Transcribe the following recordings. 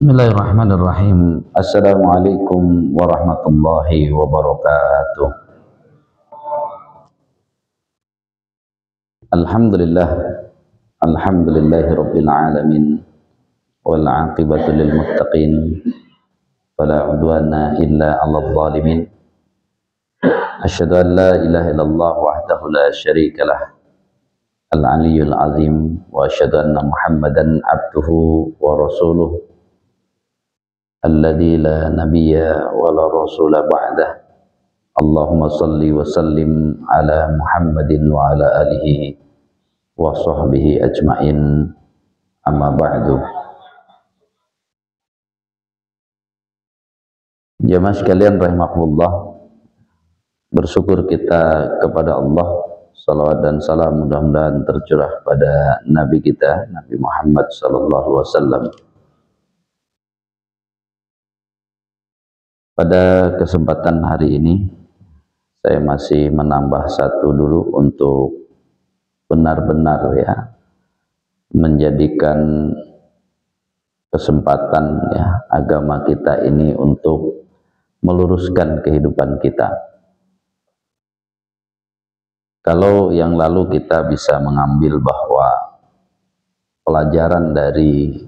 Bismillahirrahmanirrahim. Assalamualaikum warahmatullahi wabarakatuh. Alhamdulillah, alhamdulillahi rabbil alamin, wal aqibatu lil muttaqin, fala udwana illa 'alal zalimin. Asyhadu an la ilaha illallah wahdahu la syarikalah, al-aliyyul azim, wa asyhadu anna Muhammadan abduhu wa rasuluh alladzi la nabiyya wa la rasula ba'dah. Allahumma salli wa sallim ala Muhammadin wa ala alihi wa sahbihi ajmain, amma ba'du. Jamaah sekalian rahimakumullah, bersyukur kita kepada Allah, salawat dan salam mudah-mudahan tercurah pada Nabi kita, Nabi Muhammad sallallahu alaihi wasallam. Pada kesempatan hari ini saya masih menambah satu dulu untuk benar-benar menjadikan kesempatan agama kita ini untuk meluruskan kehidupan kita. Kalau yang lalu kita bisa mengambil bahwa pelajaran dari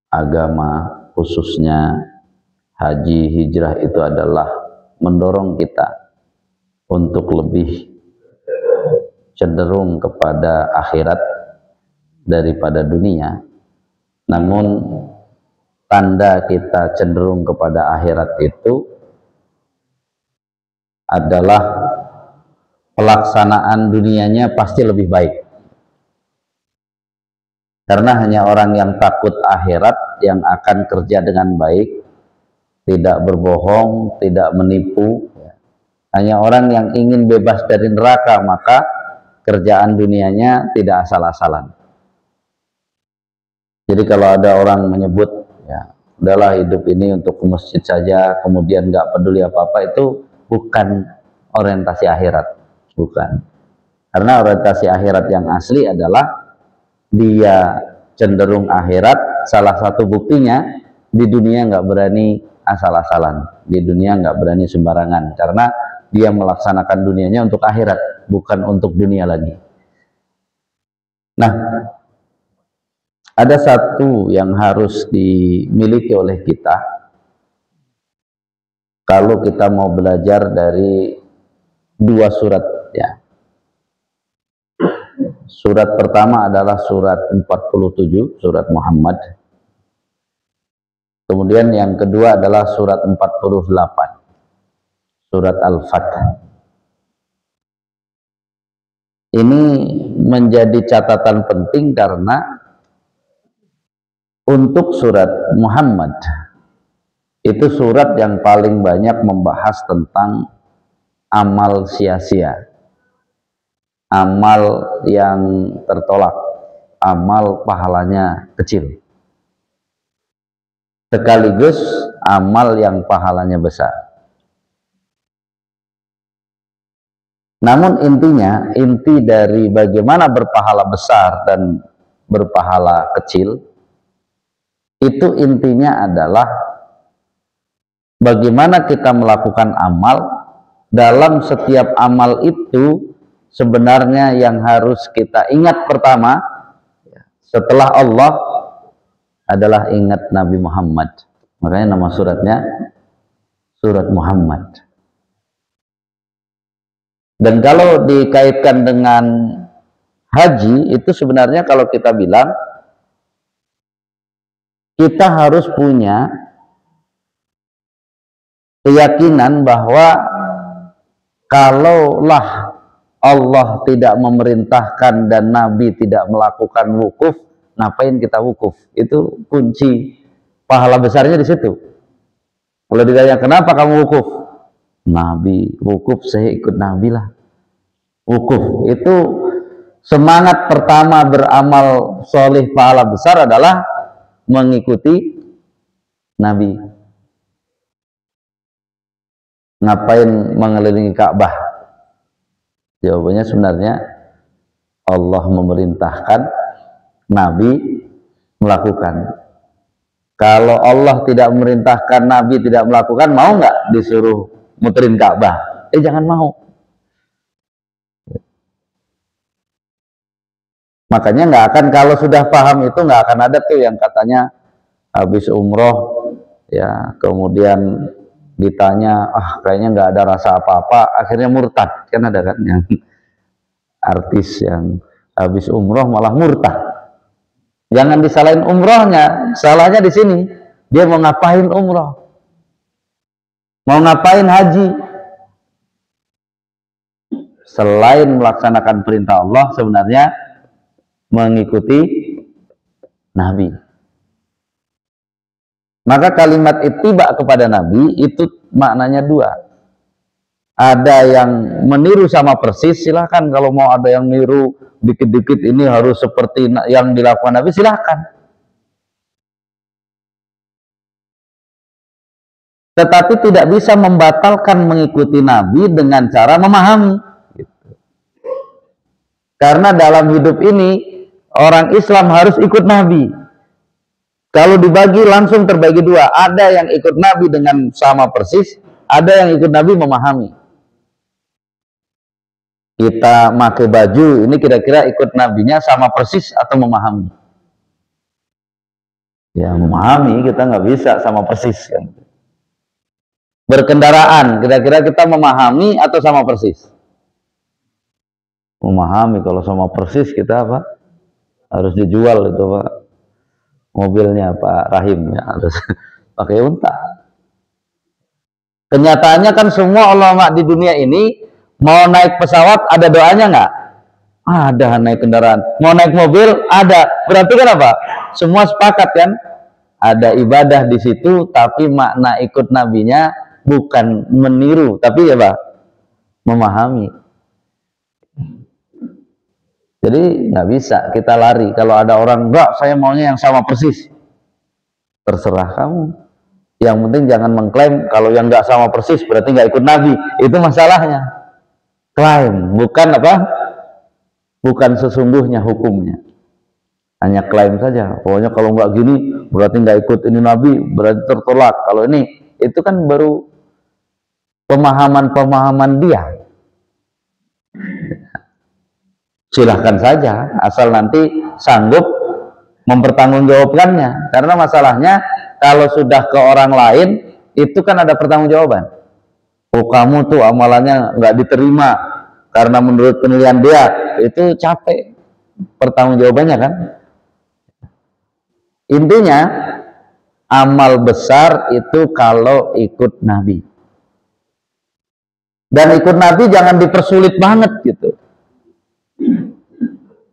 agama khususnya haji hijrah itu adalah mendorong kita untuk lebih cenderung kepada akhirat daripada dunia. Namun tanda kita cenderung kepada akhirat itu adalah pelaksanaan dunianya pasti lebih baik. Karena hanya orang yang takut akhirat yang akan kerja dengan baik, tidak berbohong, tidak menipu. Hanya orang yang ingin bebas dari neraka, maka kerjaan dunianya tidak asal-asalan. Jadi kalau ada orang menyebut, udahlah hidup ini untuk ke masjid saja, kemudian nggak peduli apa-apa, itu bukan orientasi akhirat. Bukan. Karena orientasi akhirat yang asli adalah dia cenderung akhirat. Salah satu buktinya, di dunia nggak berani asal-asalan, di dunia nggak berani sembarangan, karena dia melaksanakan dunianya untuk akhirat, bukan untuk dunia lagi. Nah, ada satu yang harus dimiliki oleh kita kalau kita mau belajar dari dua surat Surat pertama adalah surat 47, surat Muhammad. Kemudian yang kedua adalah surat 48, surat Al-Fath. Ini menjadi catatan penting karena untuk surat Muhammad itu surat yang paling banyak membahas tentang amal sia-sia, amal yang tertolak, amal pahalanya kecil, sekaligus amal yang pahalanya besar. Namun inti dari bagaimana berpahala besar dan berpahala kecil, itu intinya adalah bagaimana kita melakukan amal. Dalam setiap amal itu sebenarnya yang harus kita ingat pertama setelah Allah adalah ingat Nabi Muhammad. Makanya nama suratnya surat Muhammad. Dan kalau dikaitkan dengan haji, itu sebenarnya kalau kita bilang kita harus punya keyakinan bahwa kalaulah Allah tidak memerintahkan dan Nabi tidak melakukan wukuf, ngapain kita wukuf? Itu kunci pahala besarnya di situ. Kalau ditanya kenapa kamu wukuf? Nabi wukuf, saya ikut Nabi lah. Wukuf itu semangat pertama beramal soleh pahala besar adalah mengikuti Nabi. Ngapain mengelilingi Ka'bah? Jawabannya sebenarnya Allah memerintahkan, Nabi melakukan. Kalau Allah tidak memerintahkan, Nabi tidak melakukan, mau nggak disuruh muterin Ka'bah? Jangan mau. Makanya nggak akan, kalau sudah paham itu nggak akan ada tuh yang katanya habis umroh ya kemudian ditanya, kayaknya nggak ada rasa apa-apa, akhirnya murtad. Kan ada kan yang artis yang habis umroh malah murtad. Jangan disalahin umrohnya, salahnya di sini. Dia mau ngapain umroh? Mau ngapain haji? Selain melaksanakan perintah Allah, sebenarnya mengikuti Nabi. Maka kalimat ittiba kepada Nabi itu maknanya dua. Ada yang meniru sama persis, silahkan. Kalau mau ada yang niru dikit-dikit ini harus seperti yang dilakukan Nabi, silahkan. Tetapi tidak bisa membatalkan mengikuti Nabi dengan cara memahami. Karena dalam hidup ini orang Islam harus ikut Nabi. Kalau dibagi langsung terbagi dua. Ada yang ikut Nabi dengan sama persis, ada yang ikut Nabi memahami. Kita pakai baju ini kira-kira ikut Nabinya sama persis atau memahami? Ya memahami, kita nggak bisa sama persis kan. Berkendaraan, kira-kira kita memahami atau sama persis? Memahami. Kalau sama persis kita apa? Harus dijual itu Pak. Mobilnya Pak Rahim ya, harus pakai unta. Kenyataannya kan semua ulama di dunia ini mau naik pesawat ada doanya nggak? Ada. Naik kendaraan, mau naik mobil ada. Berarti kan apa? Semua sepakat kan? Ada ibadah di situ, tapi makna ikut nabinya bukan meniru, tapi ya Pak, memahami. Jadi nggak bisa kita lari. Kalau ada orang enggak, saya maunya yang sama persis, terserah kamu. Yang penting jangan mengklaim kalau yang nggak sama persis berarti nggak ikut Nabi. Itu masalahnya. Klaim, bukan apa? Bukan sesungguhnya hukumnya. Hanya klaim saja. Pokoknya kalau nggak gini berarti nggak ikut ini Nabi, berarti tertolak. Kalau ini, itu kan baru pemahaman-pemahaman dia. Silahkan saja, asal nanti sanggup mempertanggungjawabkannya. Karena masalahnya kalau sudah ke orang lain, itu kan ada pertanggungjawaban. Oh kamu tuh amalannya nggak diterima karena menurut penilaian dia, itu capek pertanggungjawabannya kan. Intinya amal besar itu kalau ikut Nabi. Dan ikut Nabi jangan dipersulit banget gitu.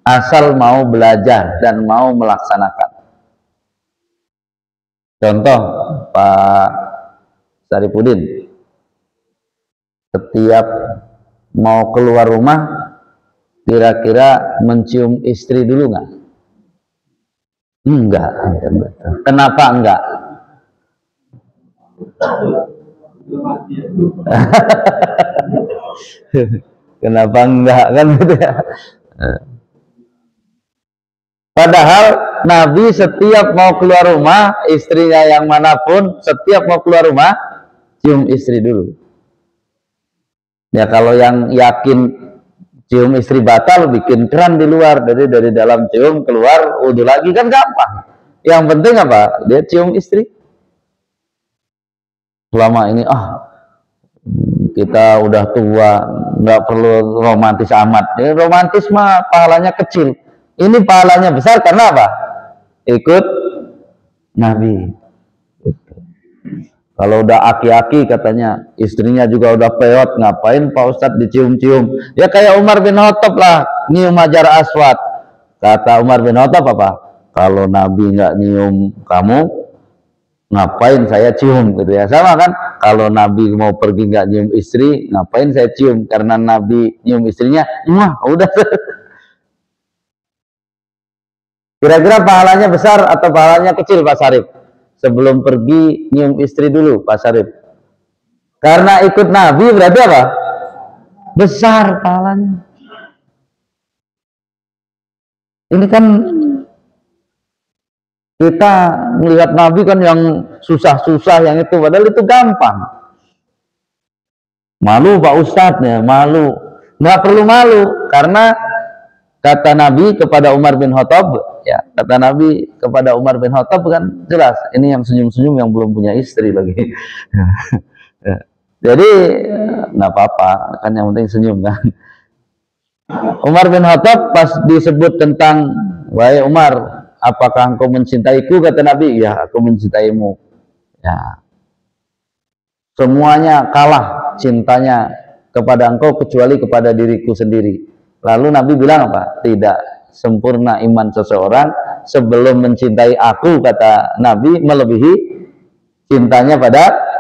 Asal mau belajar dan mau melaksanakan. Contoh Pak Saripudin, setiap mau keluar rumah kira-kira mencium istri dulu nggak? Enggak. Kenapa enggak? Kenapa enggak kan gitu ya? Padahal Nabi setiap mau keluar rumah, istrinya yang manapun, setiap mau keluar rumah, cium istri dulu. Ya kalau yang yakin cium istri batal, bikin keran di luar, dari dalam cium keluar wudhu lagi kan gampang. Yang penting apa? Dia cium istri. Selama ini kita udah tua, nggak perlu romantis amat. Jadi romantis mah pahalanya kecil. Ini pahalanya besar karena apa? Ikut Nabi. Kalau udah aki-aki katanya, istrinya juga udah peot, ngapain Pak Ustadz dicium-cium? Ya kayak Umar bin Khattab lah, nyium Hajar Aswad. Kata Umar bin Khattab apa? Kalau Nabi nggak nyium kamu, ngapain saya cium gitu ya. Sama kan? Kalau Nabi mau pergi nggak nyium istri, ngapain saya cium? Karena Nabi nyium istrinya, udah. Kira-kira pahalanya besar atau pahalanya kecil Pak Sarip? Sebelum pergi nyium istri dulu Pak Sarip. Karena ikut Nabi berarti apa? Besar pahalanya. Ini kan Kita melihat Nabi kan yang susah-susah yang itu, padahal itu gampang. Malu Pak Ustadznya, malu. Nggak perlu malu, karena kata Nabi kepada Umar bin Khattab, ya, kata Nabi kepada Umar bin Khattab kan jelas, ini yang senyum-senyum yang belum punya istri lagi. Jadi nggak apa-apa, kan yang penting senyum kan. Umar bin Khattab pas disebut tentang, wahai Umar, apakah engkau mencintaiku? Kata Nabi, ya aku mencintaimu. Ya, semuanya kalah cintanya kepada engkau kecuali kepada diriku sendiri. Lalu Nabi bilang apa? Tidak sempurna iman seseorang sebelum mencintai aku, kata Nabi, melebihi cintanya pada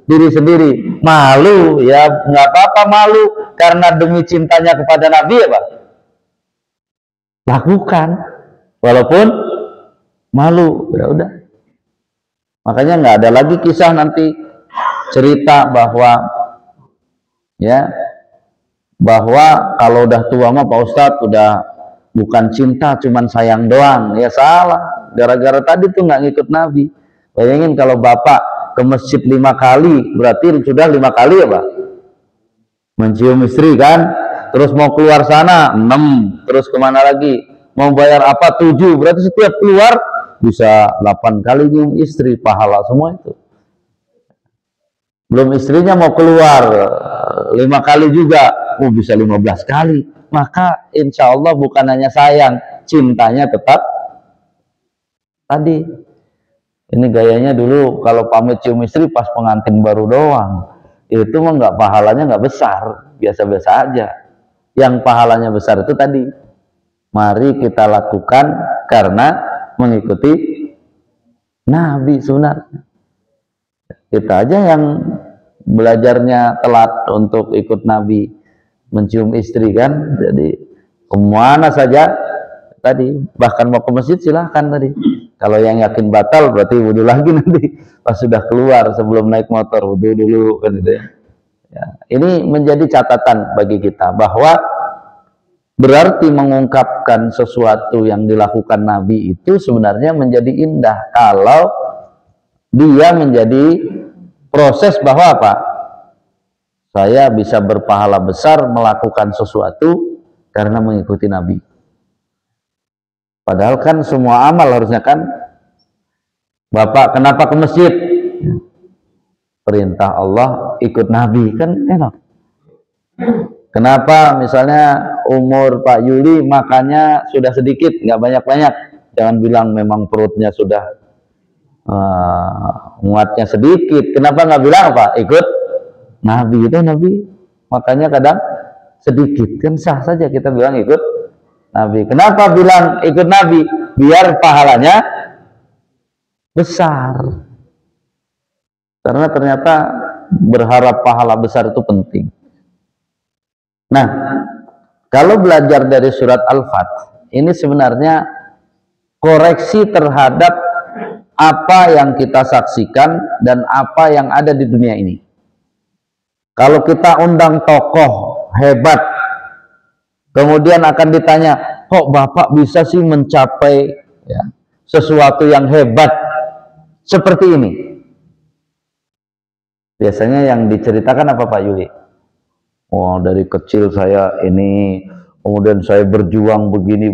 diri sendiri. Malu ya, nggak apa-apa malu, karena demi cintanya kepada Nabi ya Pak, lakukan walaupun malu. Ya udah, makanya nggak ada lagi kisah nanti cerita bahwa ya, bahwa kalau udah tua mah Pak Ustadz udah bukan cinta, cuman sayang doang. Ya salah, gara-gara tadi tuh nggak ngikut Nabi. Bayangin kalau bapak ke masjid 5 kali, berarti sudah 5 kali ya Pak mencium istri kan, terus mau keluar sana 6, terus kemana lagi mau bayar apa 7, berarti setiap keluar bisa 8 kali nyium istri, pahala semua itu. Belum istrinya mau keluar 5 kali juga, bisa 15 kali. Maka insya Allah bukan hanya sayang, cintanya tetap tadi. Ini gayanya dulu kalau pamit cium istri pas pengantin baru doang. Itu mah nggak, pahalanya nggak besar, biasa-biasa aja. Yang pahalanya besar itu tadi. Mari kita lakukan karena mengikuti Nabi sunatnya. Kita aja yang belajarnya telat untuk ikut Nabi mencium istri kan. Jadi kemana saja tadi, bahkan mau ke masjid silahkan tadi. Kalau yang yakin batal berarti wudhu lagi nanti pas sudah keluar, sebelum naik motor wudhu dulu kan gitu ya. Ya, ini menjadi catatan bagi kita bahwa berarti mengungkapkan sesuatu yang dilakukan Nabi itu sebenarnya menjadi indah kalau dia menjadi proses bahwa apa? Saya bisa berpahala besar melakukan sesuatu karena mengikuti Nabi. Padahal kan semua amal harusnya kan, Bapak kenapa ke masjid? Perintah Allah, ikut Nabi, kan enak. Kenapa misalnya umur Pak Yuli makannya sudah sedikit, nggak banyak-banyak? Jangan bilang memang perutnya sudah muatnya sedikit. Kenapa nggak bilang apa? Ikut Nabi. Itu Nabi makanya kadang sedikit, kan sah saja kita bilang ikut Nabi. Kenapa bilang ikut Nabi? Biar pahalanya besar. Karena ternyata berharap pahala besar itu penting. Nah, kalau belajar dari surat Al-Fat, ini sebenarnya koreksi terhadap apa yang kita saksikan dan apa yang ada di dunia ini. Kalau kita undang tokoh hebat, kemudian akan ditanya, kok Bapak bisa sih mencapai ya, sesuatu yang hebat seperti ini? Biasanya yang diceritakan apa Pak Yuli? Oh, dari kecil saya ini, kemudian saya berjuang begini,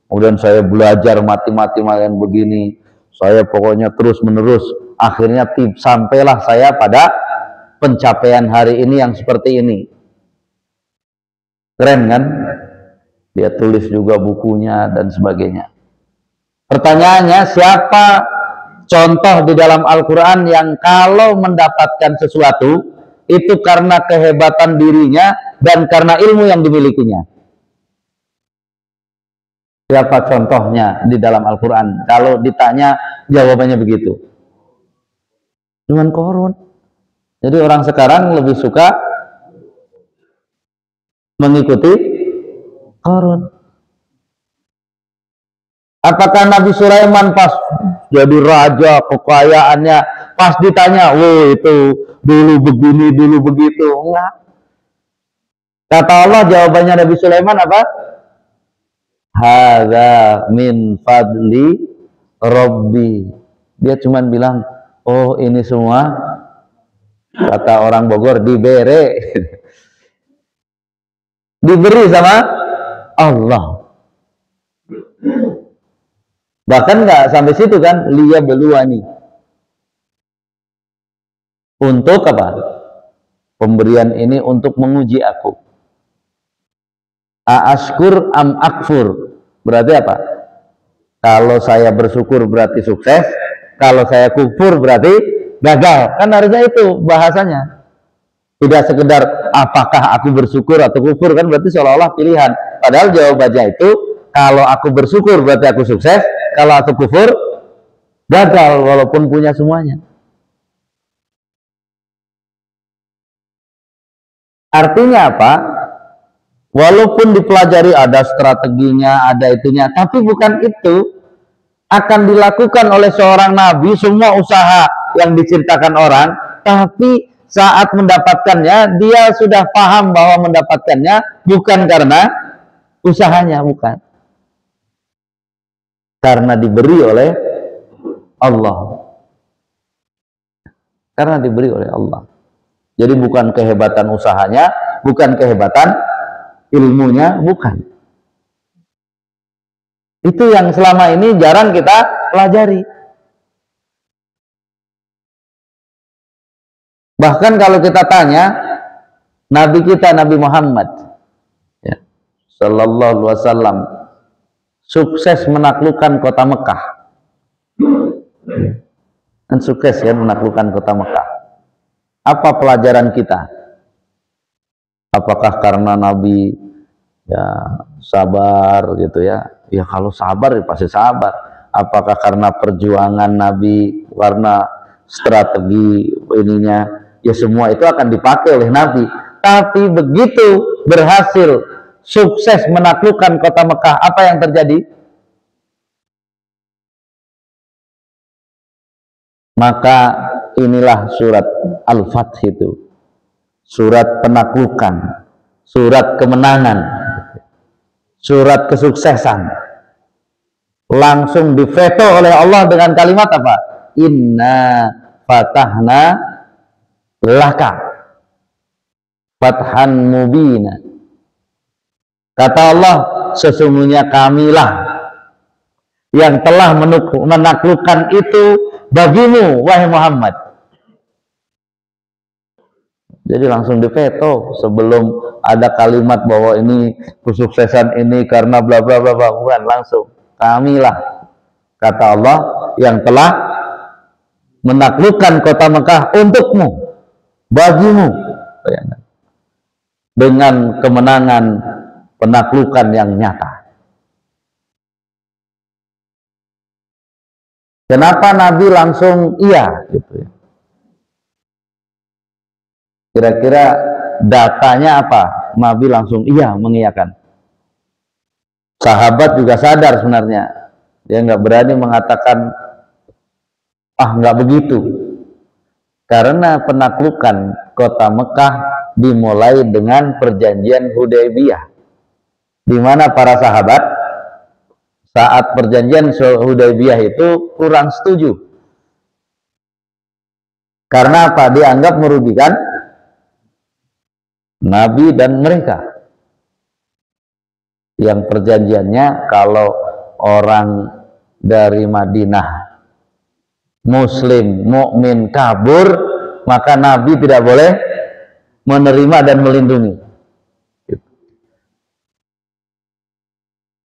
kemudian saya belajar mati-mati begini, saya pokoknya terus menerus, akhirnya sampailah saya pada pencapaian hari ini yang seperti ini. Keren kan? Dia tulis juga bukunya dan sebagainya. Pertanyaannya, siapa contoh di dalam Al-Quran yang kalau mendapatkan sesuatu itu karena kehebatan dirinya dan karena ilmu yang dimilikinya? Siapa contohnya di dalam Al-Quran? Kalau ditanya jawabannya begitu, cuman Qarun. Jadi orang sekarang lebih suka mengikuti Qarun. Apakah Nabi Sulaiman pas jadi raja, kekayaannya, pas ditanya, "Woi, itu dulu begini, dulu begitu"? Enggak. Kata Allah, jawabannya Nabi Sulaiman apa? Hadza min fadli Robbi. Dia cuma bilang, oh ini semua, kata orang Bogor, dibere. Diberi sama Allah. Bahkan nggak sampai situ kan, liya beluani. Untuk apa? Pemberian ini untuk menguji aku. Aashkur am akfur. Berarti apa? Kalau saya bersyukur berarti sukses, kalau saya kufur berarti gagal. Kan harusnya itu bahasanya. Tidak sekedar apakah aku bersyukur atau kufur, kan berarti seolah-olah pilihan. Padahal jawabannya itu, kalau aku bersyukur berarti aku sukses, kalau aku kufur gagal walaupun punya semuanya. Artinya apa? Walaupun dipelajari ada strateginya, ada itunya, tapi bukan itu akan dilakukan oleh seorang nabi. Semua usaha yang diceritakan orang, tapi saat mendapatkannya dia sudah paham bahwa mendapatkannya bukan karena usahanya, bukan, karena diberi oleh Allah. Karena diberi oleh Allah. Jadi bukan kehebatan usahanya, bukan kehebatan ilmunya, bukan. Itu yang selama ini jarang kita pelajari. Bahkan kalau kita tanya Nabi kita, Nabi Muhammad ya, Sallallahu Alaihi Wasallam, sukses menaklukkan kota Mekah. Dan sukses ya menaklukkan kota Mekah. Apa pelajaran kita? Apakah karena Nabi ya sabar gitu ya? Ya kalau sabar ya pasti sabar. Apakah karena perjuangan Nabi, karena strategi ininya, ya semua itu akan dipakai oleh Nabi. Tapi begitu berhasil sukses menaklukkan kota Mekah, apa yang terjadi? Maka inilah surat Al-Fath itu, surat penaklukan, surat kemenangan, surat kesuksesan. Langsung diveto oleh Allah dengan kalimat apa? Inna fatahna laka fathan mubina. Kata Allah, sesungguhnya kamilah yang telah menaklukkan itu bagimu, wahai Muhammad. Jadi langsung diveto sebelum ada kalimat bahwa ini kesuksesan ini karena bla bla bla, bukan, langsung kamilah, kata Allah, yang telah menaklukkan kota Mekah untukmu, bagimu, dengan kemenangan penaklukan yang nyata. Kenapa Nabi langsung iya gitu ya? Kira-kira datanya apa? Nabi langsung iya, mengiyakan. Sahabat juga sadar sebenarnya. Dia nggak berani mengatakan, ah nggak begitu. Karena penaklukan kota Mekah dimulai dengan perjanjian Hudaybiyah. Di mana para sahabat saat perjanjian Hudaybiyah itu kurang setuju. Karena apa? Dianggap merugikan Nabi dan mereka. Yang perjanjiannya kalau orang dari Madinah Muslim, mukmin kabur, maka Nabi tidak boleh menerima dan melindungi.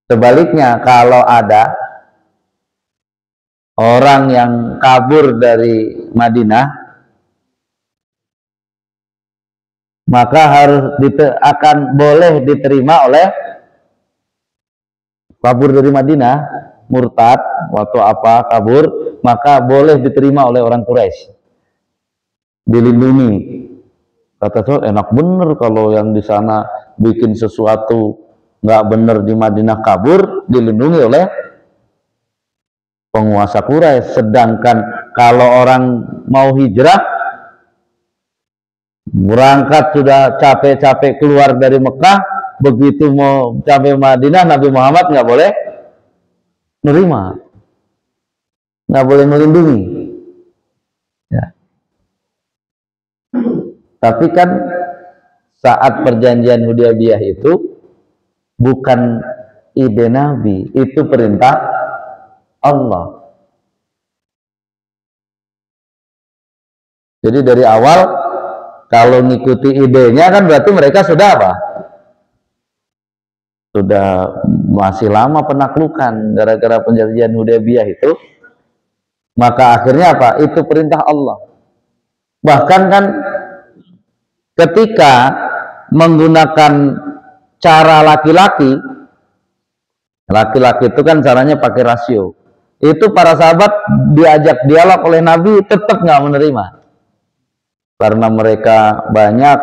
Sebaliknya, kalau ada orang yang kabur dari Madinah, maka akan boleh diterima oleh, kabur dari Madinah, murtad, waktu apa kabur, maka boleh diterima oleh orang Quraisy, dilindungi. Kata tuh enak bener kalau yang di sana bikin sesuatu nggak bener di Madinah kabur, dilindungi oleh penguasa Quraisy. Sedangkan kalau orang mau hijrah, berangkat sudah capek-capek keluar dari Mekah, begitu mau sampai Madinah, Nabi Muhammad nggak boleh nerima. nggak boleh melindungi. Ya. Tapi kan saat perjanjian Hudaybiyah itu bukan ide Nabi, itu perintah Allah. Jadi dari awal kalau ngikuti idenya kan berarti mereka sudah apa? Sudah masih lama penaklukan gara-gara perjanjian Hudaybiyah itu, maka akhirnya apa? Itu perintah Allah. Bahkan kan ketika menggunakan cara laki-laki itu kan caranya pakai rasio. Itu para sahabat diajak dialog oleh Nabi tetap nggak menerima. Karena mereka banyak,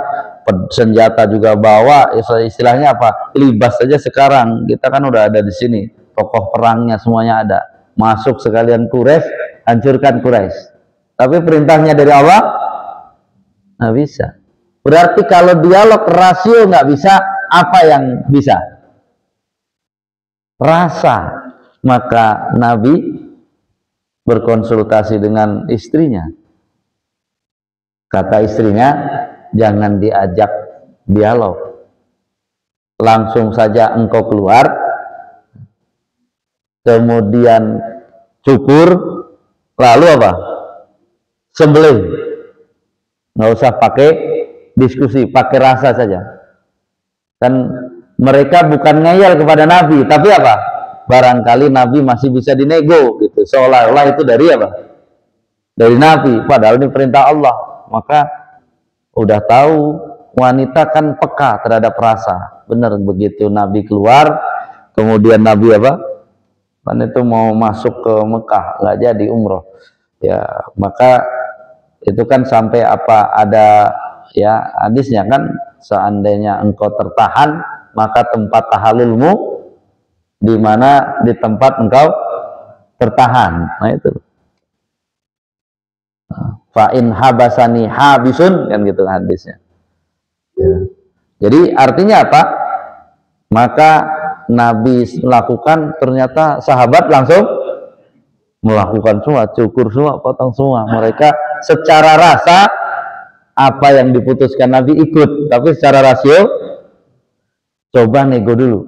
senjata juga bawa, istilahnya apa? Libas saja sekarang. Kita kan udah ada di sini, tokoh perangnya semuanya ada. Masuk sekalian Quraisy, hancurkan Quraisy. Tapi perintahnya dari Allah nggak bisa. Berarti kalau dialog rasio nggak bisa, apa yang bisa? Rasa. Maka Nabi berkonsultasi dengan istrinya. Kata istrinya, jangan diajak dialog. Langsung saja engkau keluar, kemudian cukur, lalu apa? Sembelih. Nggak usah pakai diskusi, pakai rasa saja. Kan mereka bukan ngeyel kepada Nabi, tapi apa? Barangkali Nabi masih bisa dinego gitu. Seolah-olah itu dari apa? Dari Nabi, padahal ini perintah Allah. Maka udah tahu wanita kan peka terhadap rasa. Benar begitu Nabi keluar, kemudian Nabi apa? Kan itu mau masuk ke Mekah, nggak jadi umroh. Ya, maka itu kan sampai apa ada ya hadisnya kan, seandainya engkau tertahan, maka tempat tahalulmu di mana? Di tempat engkau tertahan. Nah itu. Fa in habasani habisun, kan gitu hadisnya. Ya. Jadi artinya apa? Maka Nabi melakukan, ternyata sahabat langsung melakukan semua, cukur semua, potong semua. Mereka secara rasa apa yang diputuskan Nabi ikut, tapi secara rasio coba nego dulu.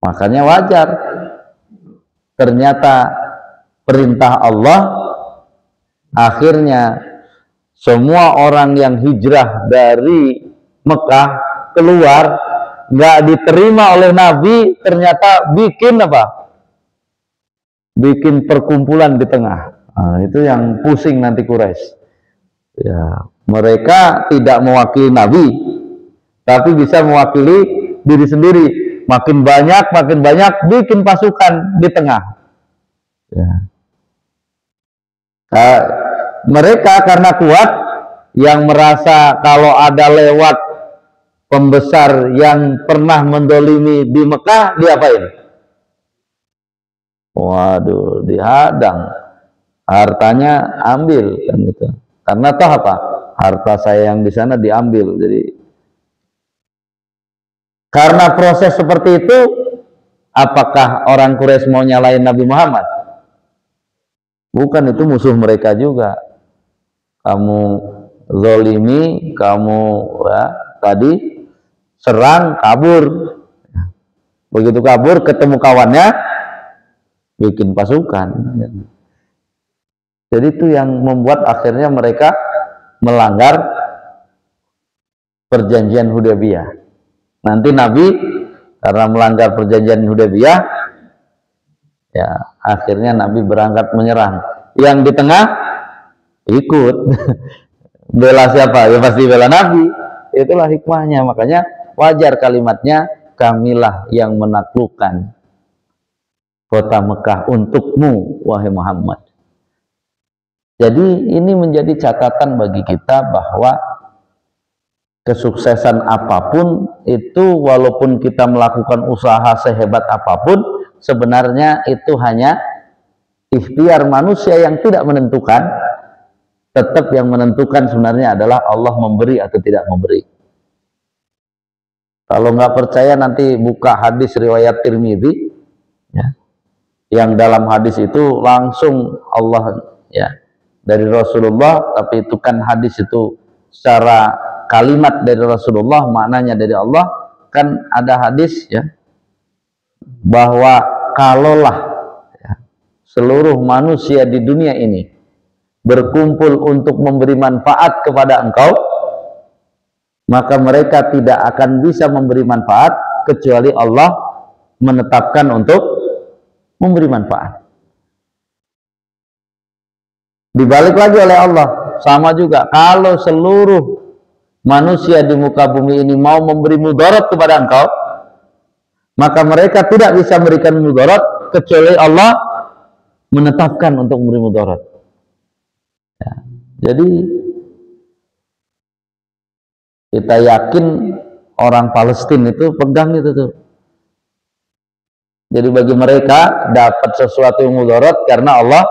Makanya wajar. Ternyata perintah Allah, akhirnya semua orang yang hijrah dari Mekah keluar nggak diterima oleh Nabi, ternyata bikin apa? Bikin perkumpulan di tengah. Nah, itu yang pusing nanti Quraisy. Ya, mereka tidak mewakili Nabi, tapi bisa mewakili diri sendiri. Makin banyak bikin pasukan di tengah. Ya. Mereka karena kuat, yang merasa kalau ada lewat pembesar yang pernah mendolimi di Mekah, diapain? Waduh, dihadang, hartanya ambil kan gitu. Karena toh apa? Harta saya yang di sana diambil. Jadi karena proses seperti itu, apakah orang Quraisy mau nyalain Nabi Muhammad? Bukan, itu musuh mereka juga. Kamu zolimi, kamu ya, tadi serang, kabur. Begitu kabur, ketemu kawannya, bikin pasukan. Jadi itu yang membuat akhirnya mereka melanggar perjanjian Hudaybiyah. Nanti Nabi karena melanggar perjanjian Hudaybiyah, ya akhirnya Nabi berangkat menyerang. Yang di tengah ikut bela siapa? Ya pasti bela Nabi. Itulah hikmahnya. Makanya wajar kalimatnya, kamilah yang menaklukkan kota Mekah untukmu wahai Muhammad. Jadi ini menjadi catatan bagi kita bahwa kesuksesan apapun itu, walaupun kita melakukan usaha sehebat apapun, sebenarnya itu hanya ikhtiar manusia yang tidak menentukan. Tetap yang menentukan sebenarnya adalah Allah memberi atau tidak memberi. Kalau nggak percaya nanti buka hadis riwayat Tirmidzi, ya, yang dalam hadis itu langsung Allah, ya, dari Rasulullah, tapi itu kan hadis itu secara kalimat dari Rasulullah, maknanya dari Allah. Kan ada hadis, ya, bahwa kalaulah, ya, seluruh manusia di dunia ini berkumpul untuk memberi manfaat kepada engkau, maka mereka tidak akan bisa memberi manfaat kecuali Allah menetapkan untuk memberi manfaat. Dibalik lagi oleh Allah, sama juga, kalau seluruh manusia di muka bumi ini mau memberi mudarat kepada engkau, maka mereka tidak bisa memberikan mudarat kecuali Allah menetapkan untuk memberi mudarat. Ya. Jadi kita yakin orang Palestina itu pegang itu tuh. Jadi bagi mereka dapat sesuatu yang mudarat karena Allah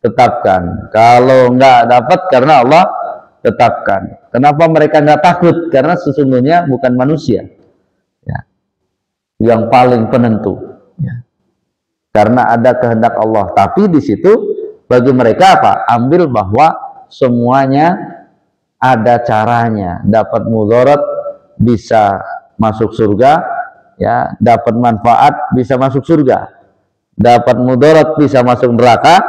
tetapkan. Kalau nggak dapat karena Allah tetapkan. Kenapa mereka nggak takut? Karena sesungguhnya bukan manusia, ya, yang paling penentu, ya. Karena ada kehendak Allah. Tapi di situ bagi mereka apa? Ambil bahwa semuanya ada caranya. Dapat mudarat bisa masuk surga, ya. Dapat manfaat bisa masuk surga. Dapat mudarat bisa masuk neraka.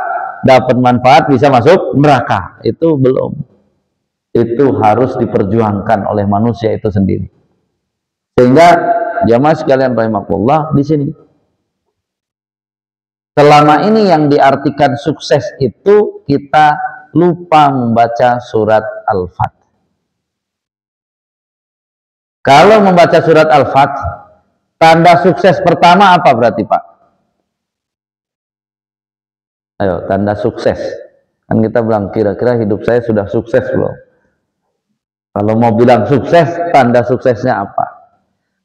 Dapat manfaat bisa masuk neraka. Itu belum. Itu harus diperjuangkan oleh manusia itu sendiri. Sehingga jamaah sekalian rahimakumullah, di sini selama ini yang diartikan sukses itu kita lupa membaca surat Al-Fath. Kalau membaca surat Al-Fath, tanda sukses pertama apa berarti, Pak? Ayo, tanda sukses. Kan kita bilang kira-kira hidup saya sudah sukses belum? Kalau mau bilang sukses, tanda suksesnya apa?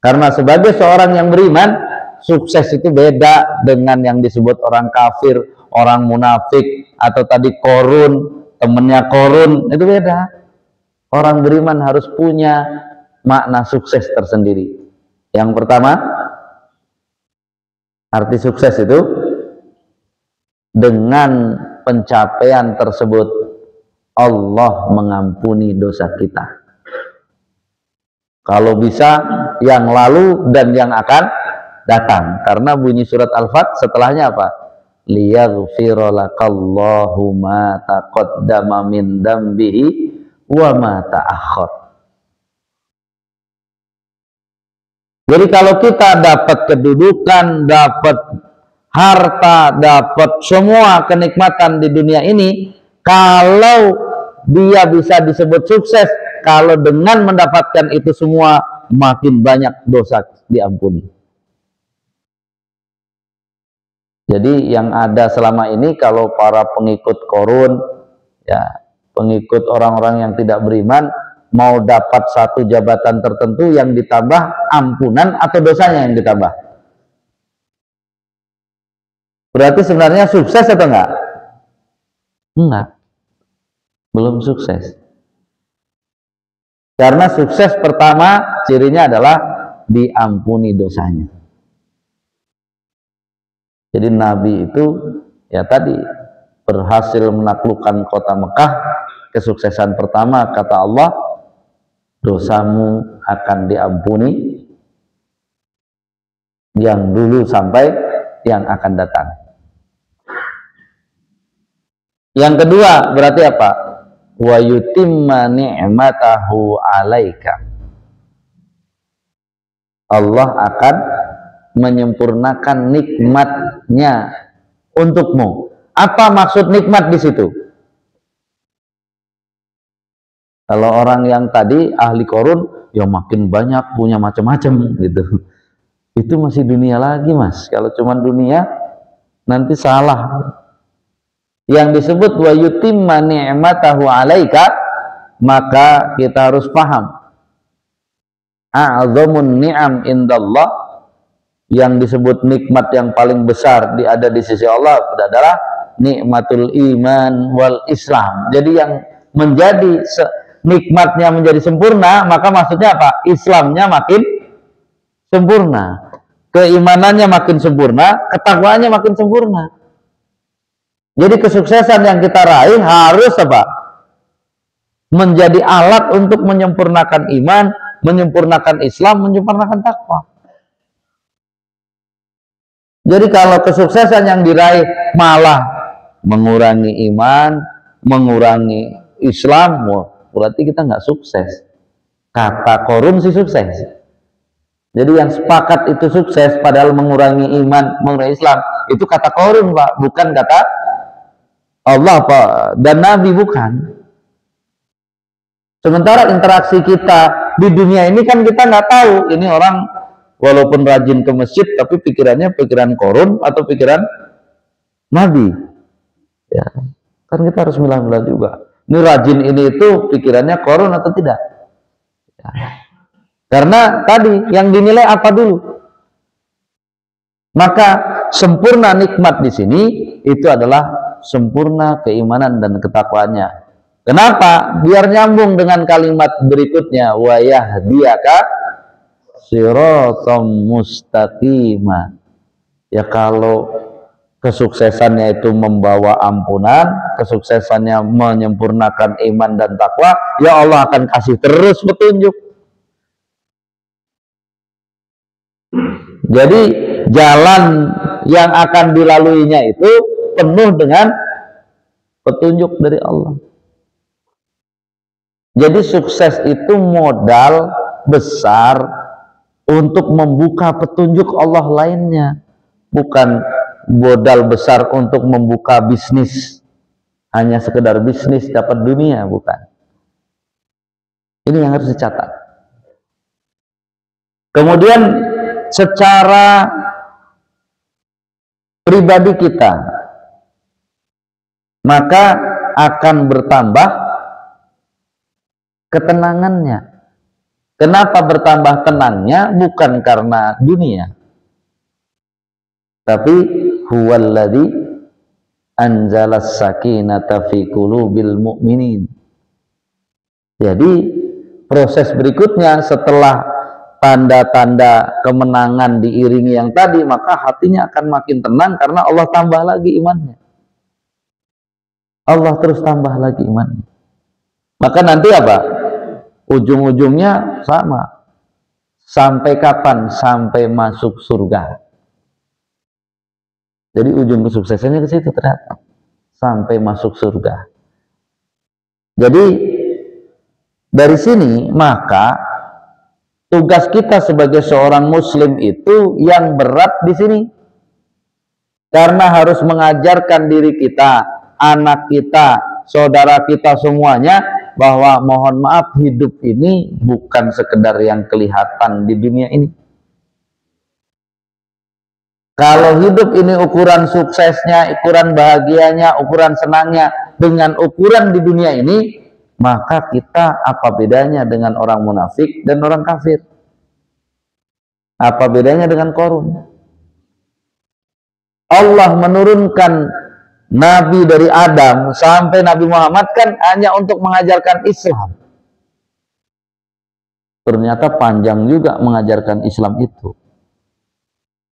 Karena sebagai seorang yang beriman, sukses itu beda dengan yang disebut orang kafir, orang munafik, atau tadi Korun, temennya Korun, itu beda. Orang beriman harus punya makna sukses tersendiri. Yang pertama, arti sukses itu dengan pencapaian tersebut Allah mengampuni dosa kita. Kalau bisa yang lalu dan yang akan datang. Karena bunyi surat Al-Fath setelahnya apa? Liyaghfira lakallahu ma taqaddama min dambihi wa ma ta'akhkhar. Jadi kalau kita dapat kedudukan, dapat harta, dapat semua kenikmatan di dunia ini, kalau dia bisa disebut sukses kalau dengan mendapatkan itu semua makin banyak dosa diampuni. Jadi yang ada selama ini kalau para pengikut Korun, ya, pengikut orang-orang yang tidak beriman, mau dapat satu jabatan tertentu yang ditambah ampunan atau dosanya yang ditambah. Berarti sebenarnya sukses atau enggak? Enggak. Belum sukses. Karena sukses pertama cirinya adalah diampuni dosanya. Jadi Nabi itu ya tadi berhasil menaklukkan kota Mekah. Kesuksesan pertama kata Allah, dosamu akan diampuni yang dulu sampai yang akan datang. Yang kedua berarti apa? Wa yutimma ni'matahu 'alaika. Allah akan menyempurnakan nikmatnya untukmu. Apa maksud nikmat di situ? Kalau orang yang tadi ahli Korun, ya makin banyak punya macam-macam gitu. Itu masih dunia lagi, Mas. Kalau cuma dunia nanti salah. Yang disebut wa yutimma ni'matahu 'alaika, maka kita harus paham a'zamun ni'am indallah, yang disebut nikmat yang paling besar ada di sisi Allah adalah nikmatul iman wal Islam. Jadi yang menjadi nikmatnya menjadi sempurna, maka maksudnya apa? Islamnya makin sempurna. keimanannya makin sempurna, ketakwaannya makin sempurna. Jadi kesuksesan yang kita raih harus apa? Menjadi alat untuk menyempurnakan iman, menyempurnakan Islam, menyempurnakan takwa. Jadi kalau kesuksesan yang diraih malah mengurangi iman, mengurangi Islam, berarti kita nggak sukses. Kata Korun sih sukses. Jadi yang sepakat itu sukses, padahal mengurangi iman, mengurangi Islam, itu kata Korun, Pak, bukan kata Allah, Pak, dan Nabi, bukan. Sementara interaksi kita di dunia ini kan kita nggak tahu, ini orang walaupun rajin ke masjid, tapi pikirannya pikiran Korun atau pikiran Nabi. Ya, kan kita harus milah-milah juga. Ini rajin ini itu pikirannya Korun atau tidak? Ya. Karena tadi yang dinilai apa dulu? Maka sempurna nikmat di sini itu adalah sempurna keimanan dan ketakwaannya. Kenapa? Biar nyambung dengan kalimat berikutnya, wa yahdiyaka siratal mustaqima. Ya kalau kesuksesannya itu membawa ampunan, kesuksesannya menyempurnakan iman dan takwa, ya Allah akan kasih terus petunjuk. Jadi jalan yang akan dilaluinya itu penuh dengan petunjuk dari Allah. Jadi sukses itu modal besar untuk membuka petunjuk Allah lainnya, bukan modal besar untuk membuka bisnis, hanya sekedar bisnis dapat dunia, bukan. Ini yang harus dicatat. Kemudian secara pribadi kita, maka akan bertambah ketenangannya. Kenapa bertambah tenangnya? Bukan karena dunia, tapi huwallazi anzalas sakinata fi qulubil mu'minin. Jadi proses berikutnya setelah tanda-tanda kemenangan diiringi yang tadi, maka hatinya akan makin tenang karena Allah tambah lagi imannya. Allah terus tambah lagi imannya. Maka nanti apa? Ujung-ujungnya sama. Sampai kapan? Sampai masuk surga. Jadi ujung kesuksesannya ke situ ternyata. Sampai masuk surga. Jadi dari sini maka tugas kita sebagai seorang muslim itu yang berat di sini. Karena harus mengajarkan diri kita, anak kita, saudara kita semuanya, bahwa mohon maaf, hidup ini bukan sekedar yang kelihatan di dunia ini. Kalau hidup ini ukuran suksesnya, ukuran bahagianya, ukuran senangnya dengan ukuran di dunia ini, maka kita apa bedanya dengan orang munafik dan orang kafir? Apa bedanya dengan Korun? Allah menurunkan Nabi dari Adam sampai Nabi Muhammad kan hanya untuk mengajarkan Islam. Ternyata panjang juga mengajarkan Islam itu.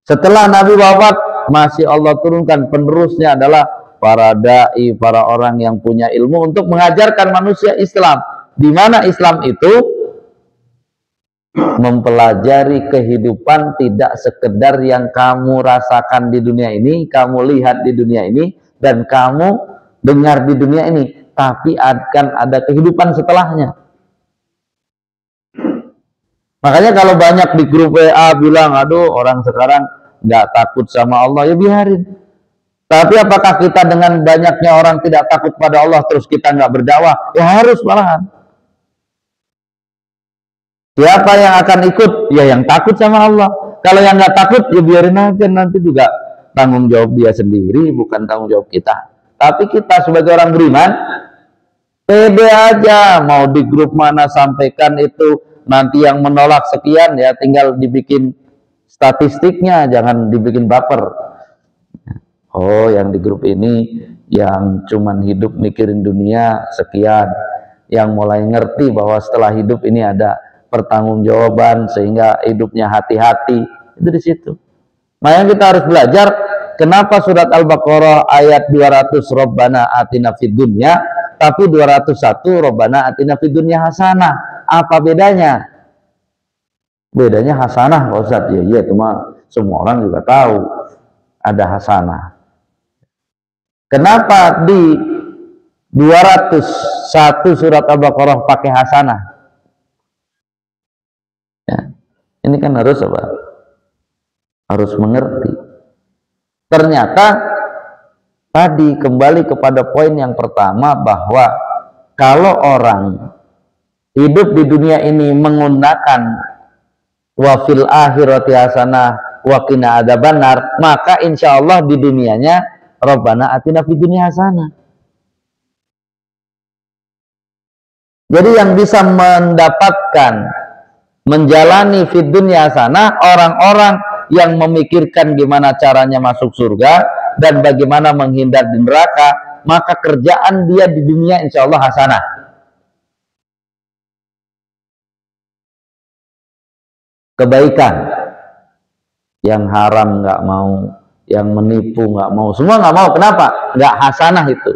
Setelah Nabi wafat, masih Allah turunkan penerusnya adalah para dai, para orang yang punya ilmu untuk mengajarkan manusia Islam. Di mana Islam itu mempelajari kehidupan tidak sekedar yang kamu rasakan di dunia ini, kamu lihat di dunia ini, dan kamu dengar di dunia ini, tapi akan ada kehidupan setelahnya. Makanya kalau banyak di grup WA bilang, aduh orang sekarang nggak takut sama Allah, ya biarin. Tapi apakah kita dengan banyaknya orang tidak takut pada Allah terus kita nggak berdakwah? Ya harus malahan. Siapa yang akan ikut? Ya yang takut sama Allah. Kalau yang nggak takut, ya biarin aja, nanti juga tanggung jawab dia sendiri, bukan tanggung jawab kita. Tapi kita sebagai orang beriman, pede aja, mau di grup mana sampaikan itu, nanti yang menolak sekian, ya tinggal dibikin statistiknya, jangan dibikin baper. Oh, yang di grup ini yang cuman hidup mikirin dunia sekian, yang mulai ngerti bahwa setelah hidup ini ada pertanggungjawaban sehingga hidupnya hati-hati, itu di situ. Makanya kita harus belajar kenapa surat Al-Baqarah ayat 200 Rabbana atina fid dunya, tapi 201 Rabbana atina fid dunya hasanah. Apa bedanya? Bedanya hasanah Pak Ustadz. Ya iya, cuma semua orang juga tahu ada hasanah. Kenapa di 201 surat Al-Baqarah pakai hasanah? Ya, ini kan harus apa? Harus mengerti. Ternyata tadi kembali kepada poin yang pertama, bahwa kalau orang hidup di dunia ini menggunakan wa fil akhirati hasanah wa qina adzabannar, maka insya Allah di dunianya Rabbana atina fid dunya hasanah. Jadi yang bisa mendapatkan menjalani fid dunya hasanah orang-orang yang memikirkan gimana caranya masuk surga dan bagaimana menghindar di neraka, maka kerjaan dia di dunia insya Allah hasanah. Kebaikan, yang haram nggak mau, yang menipu nggak mau, semua nggak mau. Kenapa? Nggak hasanah itu.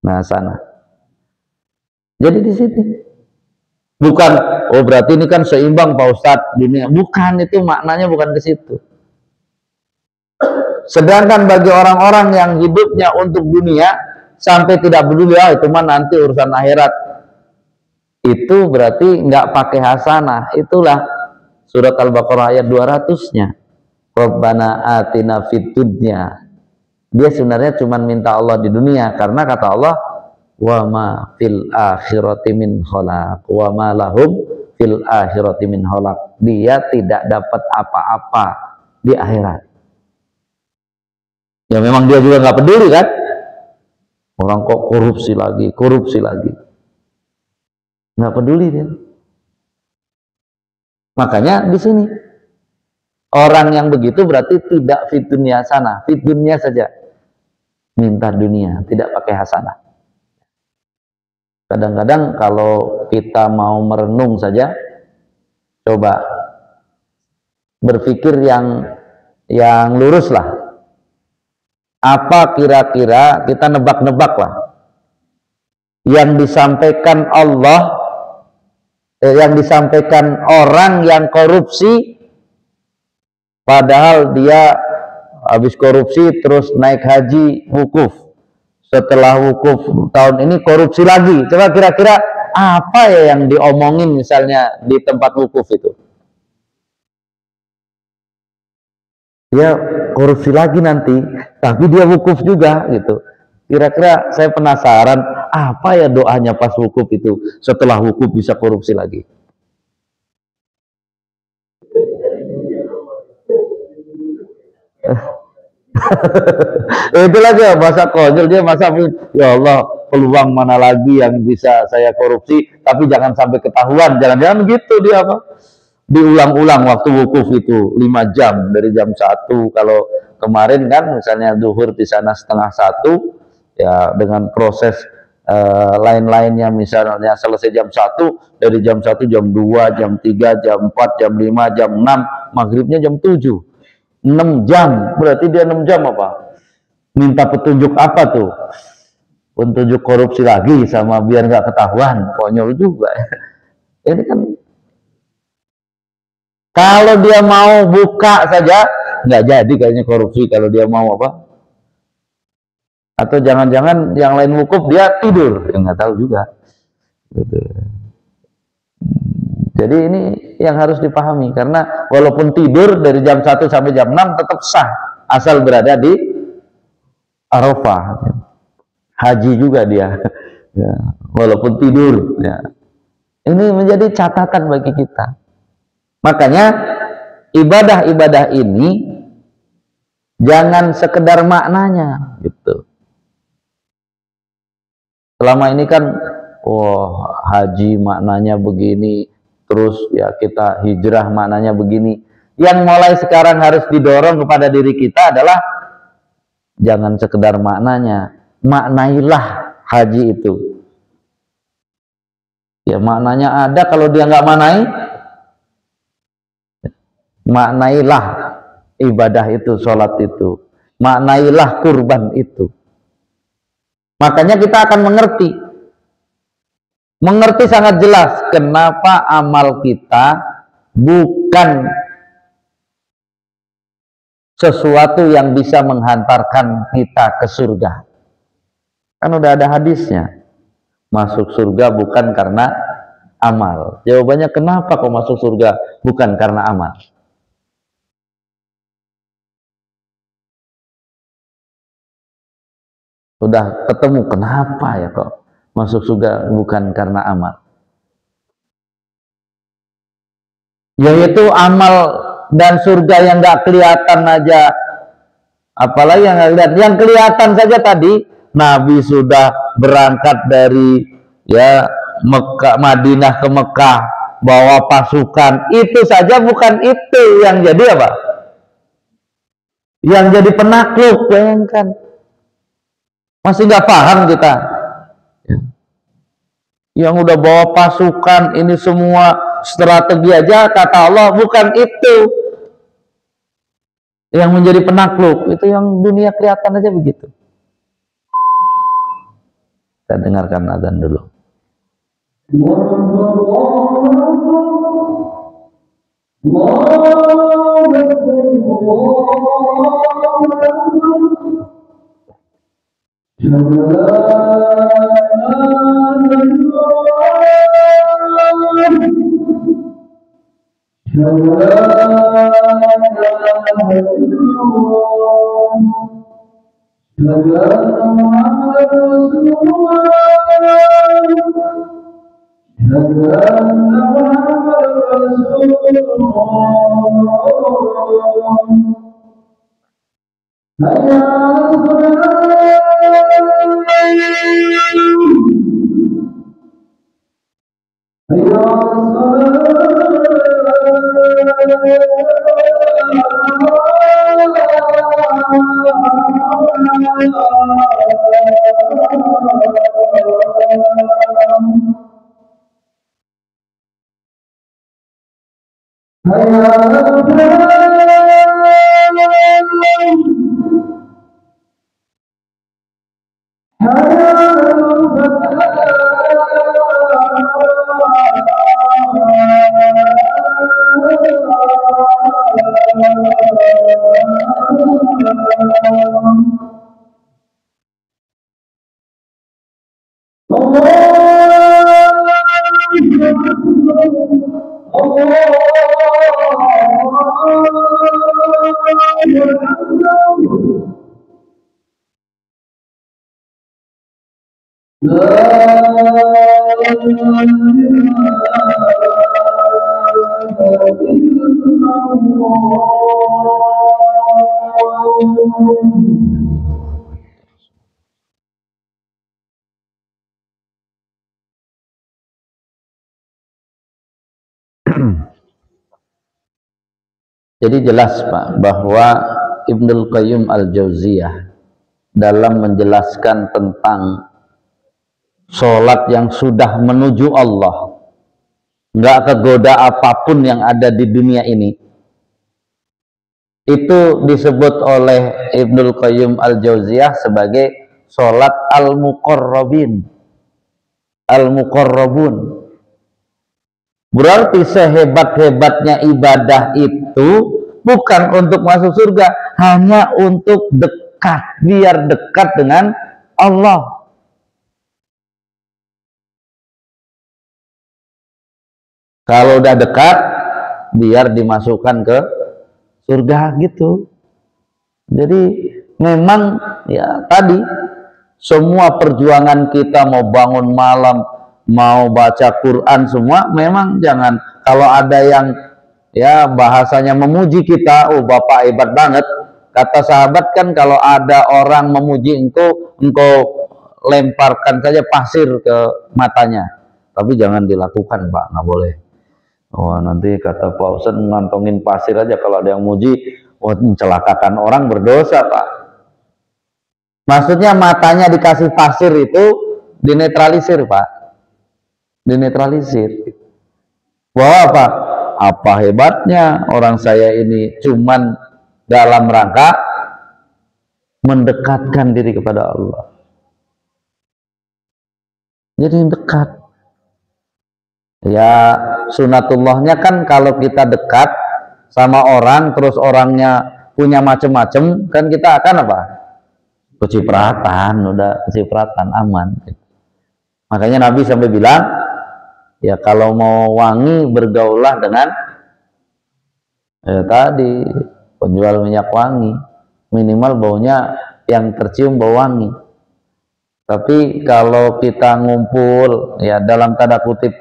Nah, hasanah. Jadi di sini bukan, oh berarti ini kan seimbang Pak Ustadz dunia. Bukan, itu maknanya bukan ke situ. Sedangkan bagi orang-orang yang hidupnya untuk dunia sampai tidak peduli, itu mah nanti urusan akhirat, itu berarti nggak pakai hasanah. Itulah surat Al-Baqarah ayat 200-nya. Rabbana atina fid dunya. Dia sebenarnya cuma minta Allah di dunia, karena kata Allah, wa ma fil akhirati min khalaq wa ma lahum fil akhirati min khalaq. Dia tidak dapat apa-apa di akhirat. Ya memang dia juga nggak peduli kan, orang kok korupsi lagi, nggak peduli dia. Makanya di sini orang yang begitu berarti tidak fit dunia sana, fit dunia saja, minta dunia, tidak pakai hasanah. Kadang-kadang kalau kita mau merenung saja, coba berpikir yang lurus lah. Apa kira-kira, kita nebak-nebak lah, yang disampaikan Allah, yang disampaikan orang yang korupsi, padahal dia habis korupsi terus naik haji wukuf, setelah wukuf tahun ini korupsi lagi. Coba kira-kira apa ya yang diomongin misalnya di tempat wukuf itu? Dia korupsi lagi nanti, tapi dia wukuf juga gitu. Kira-kira saya penasaran, apa ya doanya pas wukuf itu, setelah wukuf bisa korupsi lagi? Itu lagi ya, masa konyol dia, masa ya Allah, peluang mana lagi yang bisa saya korupsi, tapi jangan sampai ketahuan. Jangan-jangan gitu dia apa? Diulang-ulang waktu wukuf itu 5 jam, dari jam 1. Kalau kemarin kan misalnya zuhur di sana setengah 1, ya dengan proses lain-lainnya, misalnya selesai jam 1, dari jam 1 jam 2, jam 3, jam 4, jam 5, jam 6, maghribnya jam 7, 6 jam. Berarti dia 6 jam apa? Minta petunjuk apa tuh? Petunjuk korupsi lagi, sama biar nggak ketahuan. Konyol juga. Ini kan kalau dia mau buka saja, nggak jadi kayaknya korupsi kalau dia mau apa? Atau jangan-jangan yang lain wukuf dia tidur, ya nggak tahu juga. Jadi ini yang harus dipahami, karena walaupun tidur dari jam 1 sampai jam 6 tetap sah, asal berada di Arafah. Haji juga dia, ya, walaupun tidur. Ya. Ini menjadi catatan bagi kita. Makanya ibadah-ibadah ini jangan sekedar maknanya gitu. Selama ini kan, haji maknanya begini, terus ya kita hijrah maknanya begini. Yang mulai sekarang harus didorong kepada diri kita adalah jangan sekedar maknanya, maknailah haji itu. Ya maknanya ada, kalau dia nggak maknai, maknailah ibadah itu, sholat itu, maknailah kurban itu. Makanya kita akan mengerti sangat jelas kenapa amal kita bukan sesuatu yang bisa menghantarkan kita ke surga. Kan udah ada hadisnya, masuk surga bukan karena amal. Jawabannya, kenapa kok masuk surga bukan karena amal? Udah ketemu kenapa ya kok masuk surga bukan karena amal? Yaitu amal dan surga yang nggak kelihatan aja, apalagi yang nggak lihat. Yang kelihatan saja tadi, Nabi sudah berangkat dari Mekah, Madinah ke Mekah, bawa pasukan. Itu saja bukan itu yang jadi apa? Yang jadi penakluk, bayangkan. Masih nggak paham kita. Yang udah bawa pasukan, ini semua strategi aja, kata Allah, bukan itu yang menjadi penakluk. Itu yang dunia kelihatan aja begitu. Kita dengarkan azan dulu. Jadi jelas Pak, bahwa Ibnul Qayyim Al-Jauziyah dalam menjelaskan tentang sholat yang sudah menuju Allah, nggak kegoda apapun yang ada di dunia ini, itu disebut oleh Ibnul Qayyim Al-Jauziyah sebagai sholat al-muqarrabin, al-muqarrabun. Berarti sehebat-hebatnya ibadah itu bukan untuk masuk surga, hanya untuk dekat, biar dekat dengan Allah. Kalau udah dekat, biar dimasukkan ke surga gitu. Jadi memang ya tadi, semua perjuangan kita mau bangun malam, mau baca Quran, semua memang jangan, kalau ada yang ya bahasanya memuji kita, oh bapak hebat banget, kata sahabat kan, kalau ada orang memuji engkau lemparkan saja pasir ke matanya. Tapi jangan dilakukan Pak, nggak boleh. Oh nanti kata Pak Ustaz, ngantongin pasir aja kalau ada yang muji, oh mencelakakan orang, berdosa Pak. Maksudnya matanya dikasih pasir itu dinetralisir Pak, dinetralisir. Bahwa apa? apa hebatnya orang saya ini cuman dalam rangka mendekatkan diri kepada Allah. Jadi dekat. Ya sunatullahnya kan kalau kita dekat sama orang terus orangnya punya macam-macam kan kita akan apa? Kecipratan, udah kecipratan aman. Makanya Nabi sampai bilang, ya kalau mau wangi bergaullah dengan tadi penjual minyak wangi, minimal baunya yang tercium bau wangi. Tapi kalau kita ngumpul ya dalam tanda kutip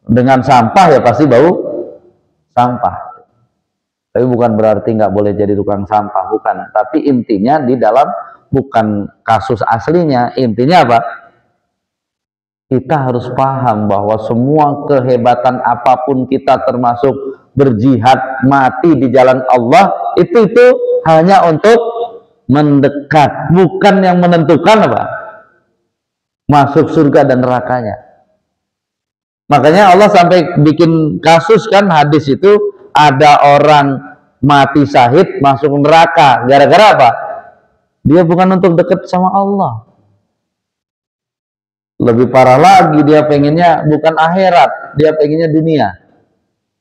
dengan sampah ya pasti bau sampah. Tapi bukan berarti nggak boleh jadi tukang sampah, bukan. Tapi intinya di dalam bukan kasus aslinya, intinya apa? Kita harus paham bahwa semua kehebatan apapun kita termasuk berjihad mati di jalan Allah itu hanya untuk mendekat, bukan yang menentukan apa? Masuk surga dan nerakanya. Makanya Allah sampai bikin kasus kan hadis itu ada orang mati syahid masuk neraka gara-gara apa? Dia bukan untuk dekat sama Allah. Lebih parah lagi dia pengennya bukan akhirat, dia pengennya dunia.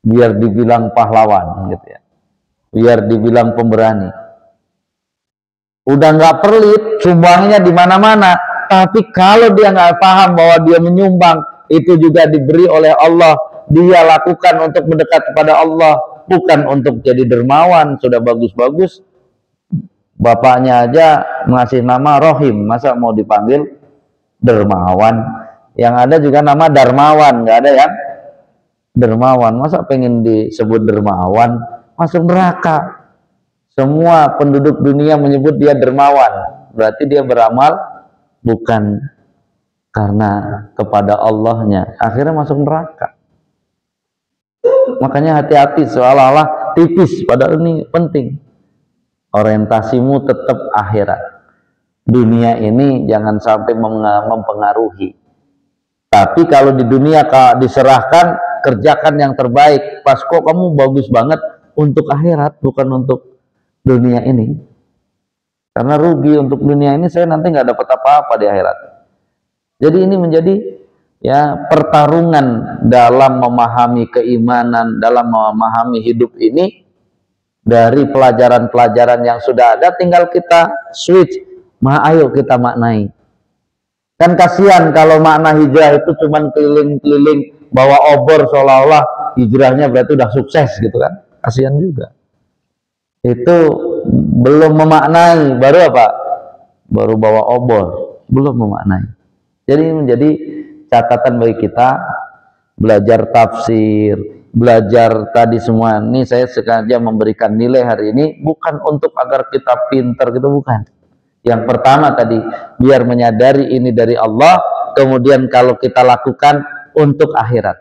Biar dibilang pahlawan gitu ya. Biar dibilang pemberani. Udah nggak pelit, sumbangnya di mana-mana. Tapi kalau dia nggak paham bahwa dia menyumbang itu juga diberi oleh Allah, dia lakukan untuk mendekat kepada Allah, bukan untuk jadi dermawan. Sudah bagus-bagus, bapaknya aja ngasih nama Rohim, masa mau dipanggil dermawan? Yang ada juga nama Darmawan, nggak ada yang dermawan. Masa pengen disebut dermawan? Masuk neraka. Semua penduduk dunia menyebut dia dermawan, berarti dia beramal bukan karena kepada Allahnya, akhirnya masuk neraka. Makanya hati-hati, seolah-olah tipis, padahal ini penting. Orientasimu tetap akhirat. Dunia ini jangan sampai mempengaruhi. Tapi kalau di dunia diserahkan, kerjakan yang terbaik. Pas kok kamu bagus banget untuk akhirat, bukan untuk dunia ini. Karena rugi untuk dunia ini, saya nanti nggak dapat apa-apa di akhirat. Jadi ini menjadi ya pertarungan dalam memahami keimanan, dalam memahami hidup ini dari pelajaran-pelajaran yang sudah ada, tinggal kita switch. Ayo kita maknai. Kan kasihan kalau makna hijrah itu cuman keliling-keliling bawa obor seolah-olah hijrahnya berarti udah sukses gitu kan. Kasihan juga. Itu belum memaknai, baru apa? Baru bawa obor, belum memaknai. Jadi menjadi catatan bagi kita belajar tafsir, belajar tadi semua. Ini saya sengaja memberikan nilai hari ini bukan untuk agar kita pintar gitu, bukan. Yang pertama tadi biar menyadari ini dari Allah, kemudian kalau kita lakukan untuk akhirat.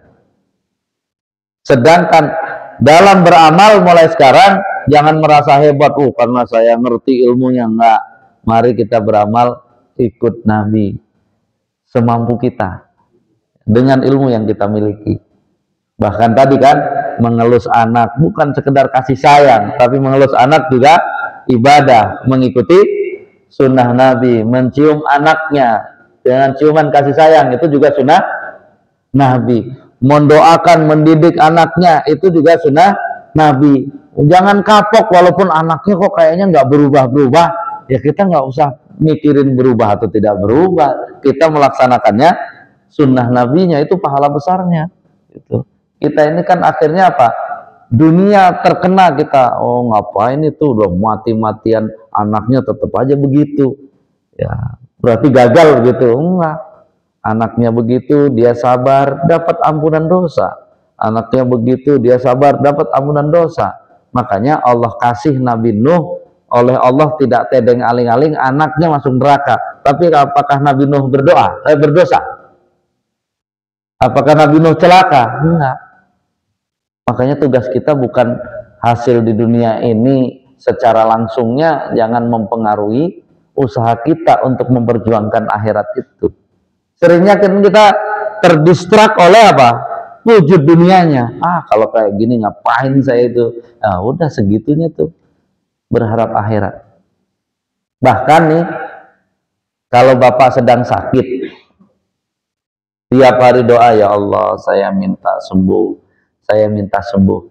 Sedangkan dalam beramal mulai sekarang jangan merasa hebat, karena saya ngerti ilmunya. Enggak. Mari kita beramal ikut Nabi semampu kita dengan ilmu yang kita miliki. Bahkan tadi kan mengelus anak bukan sekedar kasih sayang, tapi mengelus anak juga ibadah, mengikuti sunnah Nabi. Mencium anaknya dengan ciuman kasih sayang itu juga sunnah Nabi. Mendoakan, mendidik anaknya itu juga sunnah Nabi. Jangan kapok walaupun anaknya kok kayaknya nggak berubah-berubah, ya kita nggak usah mikirin berubah atau tidak berubah. Kita melaksanakannya sunnah nabinya, itu pahala besarnya. Gitu. Kita ini kan akhirnya apa? Dunia terkena kita. Oh ngapain itu, udah mati-matian anaknya tetap aja begitu. Ya berarti gagal begitu. Enggak. Anaknya begitu, dia sabar, dapat ampunan dosa. Anaknya begitu, dia sabar, dapat ampunan dosa. Makanya Allah kasih Nabi Nuh, oleh Allah tidak tedeng aling-aling, anaknya masuk neraka. Tapi apakah Nabi Nuh berdosa? Apakah Nabi Nuh celaka? Enggak. Makanya tugas kita bukan hasil di dunia ini secara langsungnya, jangan mempengaruhi usaha kita untuk memperjuangkan akhirat itu. Seringnya kan kita terdistrak oleh apa? wujud dunianya. Kalau kayak gini ngapain saya itu? Nah, udah segitunya tuh berharap akhirat. Bahkan nih, kalau bapak sedang sakit, tiap hari doa, ya Allah, saya minta sembuh, saya minta sembuh.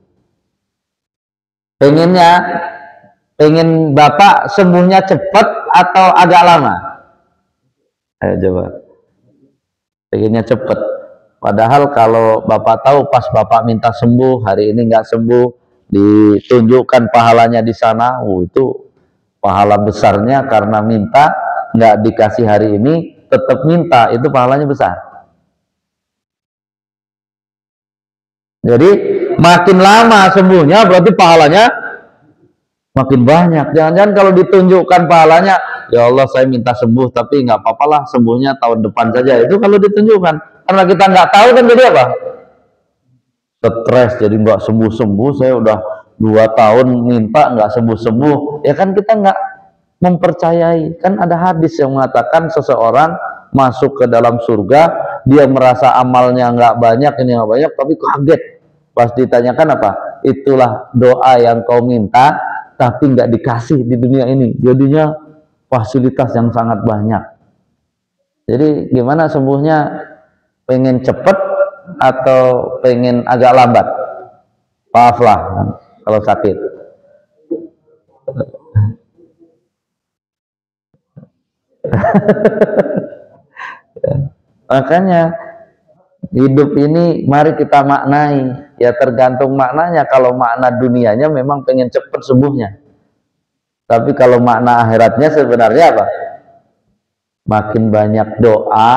Pengen bapak sembuhnya cepat atau agak lama? Ayo coba. Pengennya cepat. Padahal kalau bapak tahu pas bapak minta sembuh, hari ini nggak sembuh, ditunjukkan pahalanya di sana, itu pahala besarnya karena minta, nggak dikasih hari ini, tetap minta, itu pahalanya besar. Jadi makin lama sembuhnya berarti pahalanya makin banyak. Jangan-jangan kalau ditunjukkan pahalanya, ya Allah saya minta sembuh tapi nggak apa-apa lah sembuhnya tahun depan saja. Itu kalau ditunjukkan, karena kita nggak tahu kan jadi apa? Stres, jadi nggak sembuh-sembuh. Saya udah 2 tahun minta nggak sembuh-sembuh. Ya kan kita nggak mempercayai. Kan ada hadis yang mengatakan seseorang masuk ke dalam surga, dia merasa amalnya nggak banyak, ini nggak banyak, tapi kaget pas ditanyakan apa? Itulah doa yang kau minta tapi nggak dikasih di dunia ini, jadinya fasilitas yang sangat banyak. Jadi gimana sembuhnya? Pengen cepet atau pengen agak lambat? Maaf lah kalau sakit. Makanya hidup ini mari kita maknai, ya tergantung maknanya. Kalau makna dunianya memang pengen cepet sembuhnya, tapi kalau makna akhiratnya sebenarnya apa? Makin banyak doa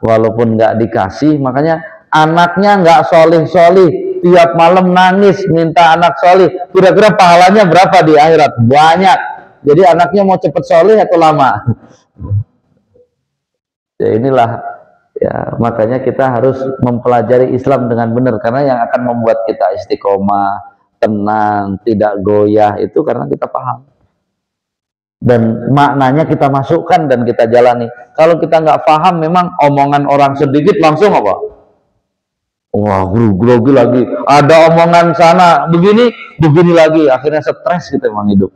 walaupun nggak dikasih. Makanya anaknya nggak solih-solih, tiap malam nangis minta anak solih, kira-kira pahalanya berapa di akhirat? Banyak. Jadi anaknya mau cepet solih atau lama? Ya inilah, ya makanya kita harus mempelajari Islam dengan benar, karena yang akan membuat kita istiqomah, tenang, tidak goyah itu karena kita paham dan maknanya kita masukkan dan kita jalani. Kalau kita nggak paham, memang omongan orang sedikit langsung apa? Wah, grogi lagi. Ada omongan sana begini, begini lagi. Akhirnya stres kita memang hidup.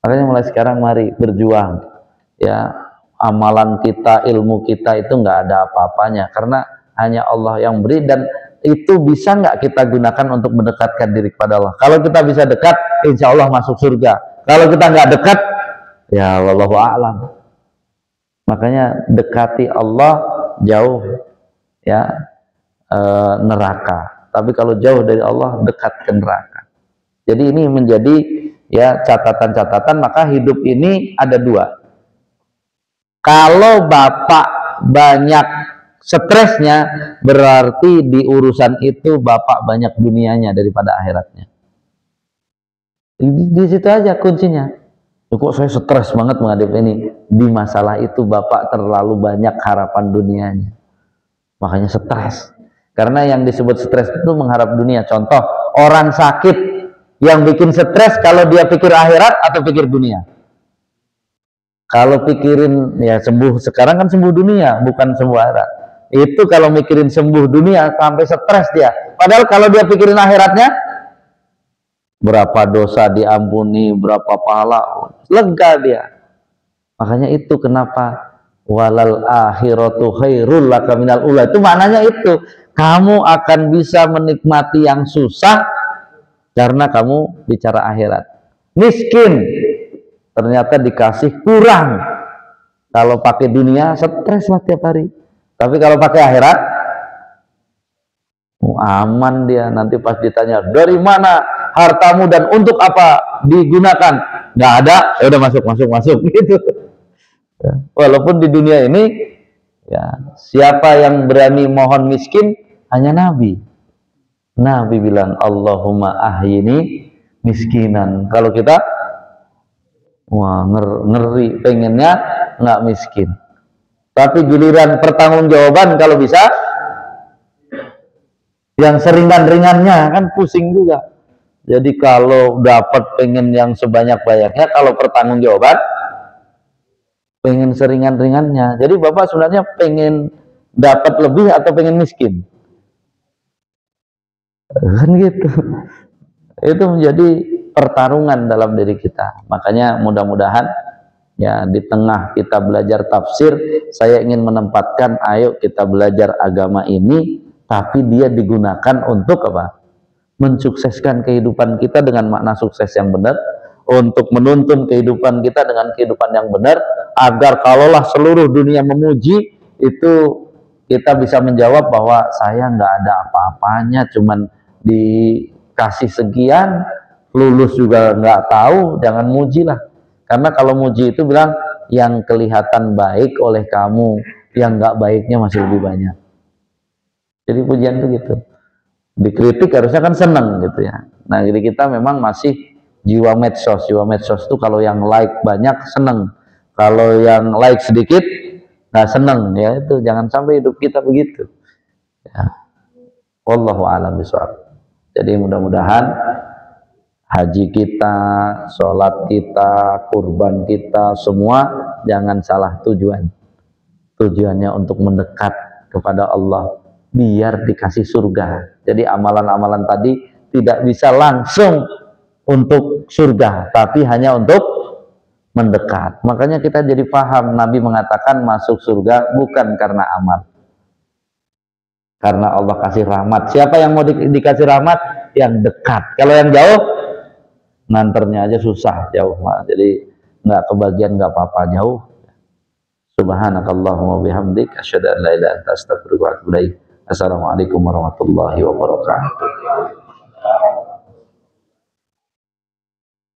Makanya mulai sekarang mari berjuang. Ya, amalan kita, ilmu kita itu nggak ada apa-apanya karena hanya Allah yang beri, dan itu bisa nggak kita gunakan untuk mendekatkan diri kepada Allah. Kalau kita bisa dekat, insya Allah masuk surga. Kalau kita nggak dekat, ya wallahu a'lam. Makanya dekati Allah, jauh ya neraka. Tapi kalau jauh dari Allah, dekat ke neraka. Jadi ini menjadi ya catatan-catatan. Maka hidup ini ada 2. Kalau bapak banyak stresnya, berarti di urusan itu bapak banyak dunianya daripada akhiratnya. Di situ aja kuncinya. Kok saya stres banget menghadapi ini? Di masalah itu bapak terlalu banyak harapan dunianya, makanya stres. Karena yang disebut stres itu mengharap dunia. Contoh, orang sakit yang bikin stres kalau dia pikir akhirat atau pikir dunia? Kalau pikirin ya sembuh sekarang kan sembuh dunia, bukan sembuh akhirat. Itu kalau mikirin sembuh dunia sampai stres dia. Padahal kalau dia pikirin akhiratnya, berapa dosa diampuni, berapa pahala, lega dia. Makanya itu kenapa walal akhiratu khairul laka minal ula. Itu maknanya itu, kamu akan bisa menikmati yang susah karena kamu bicara akhirat. Miskin ternyata dikasih kurang. Kalau pakai dunia stres lah tiap hari. Tapi kalau pakai akhirat aman dia. Nanti pas ditanya dari mana hartamu dan untuk apa digunakan, nggak ada, ya udah masuk gitu. Walaupun di dunia ini ya siapa yang berani mohon miskin hanya Nabi. Nabi bilang Allahumma ahyini miskinan. Kalau kita wah ngeri pengennya nggak miskin. Tapi giliran pertanggungjawaban kalau bisa yang seringan-ringannya kan pusing juga. Jadi kalau dapat pengen yang sebanyak-banyaknya, kalau pertanggungjawaban pengen seringan-ringannya. Jadi bapak sebenarnya pengen dapat lebih atau pengen miskin? kan gitu. Itu menjadi pertarungan dalam diri kita. Makanya mudah-mudahan ya di tengah kita belajar tafsir, saya ingin menempatkan ayo kita belajar agama ini, tapi dia digunakan untuk apa? Mensukseskan kehidupan kita dengan makna sukses yang benar, untuk menuntun kehidupan kita dengan kehidupan yang benar, agar kalaulah seluruh dunia memuji, itu kita bisa menjawab bahwa saya nggak ada apa-apanya, cuman dikasih sekian, lulus juga nggak tahu, jangan muji lah. Karena kalau muji itu bilang yang kelihatan baik oleh kamu, yang nggak baiknya masih lebih banyak. Jadi pujian itu gitu. Dikritik harusnya kan seneng gitu ya. Nah, jadi kita memang masih jiwa medsos. Jiwa medsos itu kalau yang like banyak seneng, kalau yang like sedikit nggak seneng, ya itu jangan sampai hidup kita begitu. Ya. Wallahu a'lam bishawab. Jadi mudah-mudahan haji kita, sholat kita, kurban kita, semua jangan salah tujuan. Tujuannya untuk mendekat kepada Allah, biar dikasih surga. Jadi amalan-amalan tadi tidak bisa langsung untuk surga, tapi hanya untuk mendekat. Makanya kita jadi paham, Nabi mengatakan masuk surga bukan karena amal, karena Allah kasih rahmat. Siapa yang mau dikasih rahmat? Yang dekat. Kalau yang jauh, nganternya aja susah, jauh. Jadi nggak kebagian, nggak apa-apa, jauh. Subhanakallahumma bihamdik, asyhadu an la ilaha illa anta, astaghfiruka wa atubu ilaik. Assalamualaikum warahmatullahi wabarakatuh.